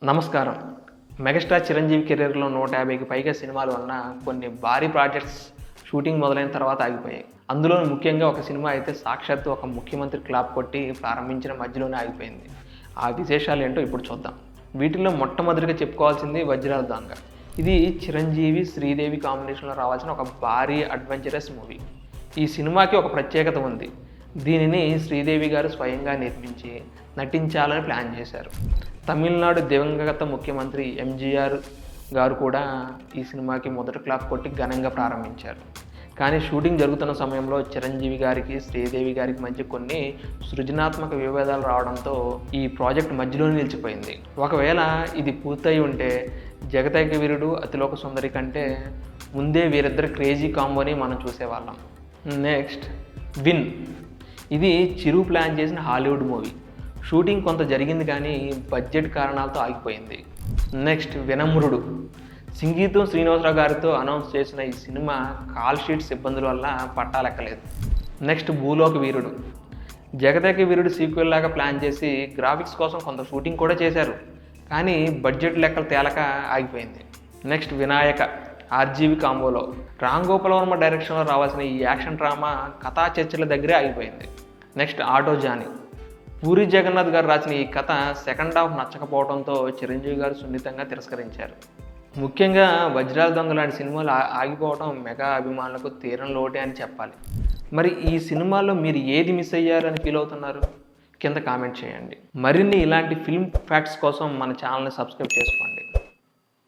నమస్కారం. మెగాస్టార్ చిరంజీవి కెరీర్‌లో 150కి పైగా సినిమాలు ఉన్నా కొన్ని భారీ ప్రాజెక్ట్స్ షూటింగ్ మొదలైన తర్వాత ఆగిపోయాయి. అందులోను ముఖ్యంగా ఒక సినిమా అయితే సాక్షాత్తు ఒక ముఖ్యమంత్రి క్లాప్ కొట్టి ప్రారంభించిన మధ్యలోనే ఆగిపోయింది. ఆ విశేషాలేంటో ఇప్పుడు చూద్దాం. వీటిల్లో మొట్టమొదటిగా చెప్పుకోవాల్సింది 'వజ్రాల దొంగ'. ఇది చిరంజీవి, శ్రీదేవి కాంబినేషన్‌లో రావాల్సిన ఒక భారీ అడ్వెంచరస్ మూవీ. ఈ సినిమాకి ఒక ప్రత్యేకత ఉంది. దీనిని శ్రీదేవి గారు స్వయంగా నిర్మించి నటించాలని ప్లాన్ చేశారు. తమిళనాడు దివంగత ముఖ్యమంత్రి ఎంజీఆర్ గారు కూడా ఈ సినిమాకి మొదటి క్లాప్ కొట్టి ఘనంగా ప్రారంభించారు. కానీ షూటింగ్ జరుగుతున్న సమయంలో చిరంజీవి గారికి, శ్రీదేవి గారికి మధ్య కొన్ని సృజనాత్మక విభేదాలు రావడంతో ఈ ప్రాజెక్ట్ మధ్యలోనే నిలిచిపోయింది. ఒకవేళ ఇది పూర్తయి ఉంటే 'జగదేక వీరుడు అతిలోక సుందరి' కంటే ముందే వీరిద్దరి క్రేజీ కాంబోని మనం చూసేవాళ్ళం. Next 'win'. ఇది చిరు ప్లాన్ చేసిన హాలీవుడ్ మూవీ. షూటింగ్ కొంత జరిగింది కానీ బడ్జెట్ కారణాలతో ఆగిపోయింది. నెక్స్ట్ 'వినమ్రుడు'. సంగీతం శ్రీనివాసరావు గారితో అనౌన్స్ చేసిన ఈ సినిమా కాల్ షీట్స్ ఇబ్బందుల వల్ల పట్టాలెక్కలేదు. నెక్స్ట్ 'భూలోక వీరుడు'. 'జగదేక వీరుడు' సీక్వెల్ లాగా ప్లాన్ చేసి గ్రాఫిక్స్ కోసం కొంత షూటింగ్ కూడా చేశారు. కానీ బడ్జెట్ లెక్కలు తేలక ఆగిపోయింది. నెక్స్ట్ 'వినాయక' ఆర్జీవి కాంబోలో రామ్ గోపాల్ వర్మ డైరెక్షన్లో రావాల్సిన ఈ యాక్షన్ డ్రామా కథా చర్చల దగ్గరే ఆగిపోయింది. నెక్స్ట్ 'ఆటో జానీ'. పూరి జగన్నాథ్ గారు రాసిన ఈ కథ సెకండ్ హాఫ్ నచ్చకపోవడంతో చిరంజీవి గారు సున్నితంగా తిరస్కరించారు. ముఖ్యంగా 'వజ్రాల దొంగ' లాంటి సినిమాలు ఆగిపోవడం మెగా అభిమానులకు తీరని లోటే అని చెప్పాలి. మరి ఈ సినిమాలో మీరు ఏది మిస్ అయ్యారని ఫీల్ అవుతున్నారు? కింద కామెంట్ చేయండి. మరిన్ని ఇలాంటి ఫిల్మ్ ఫ్యాక్ట్స్ కోసం మన ఛానల్ని సబ్స్క్రైబ్ చేసుకోండి.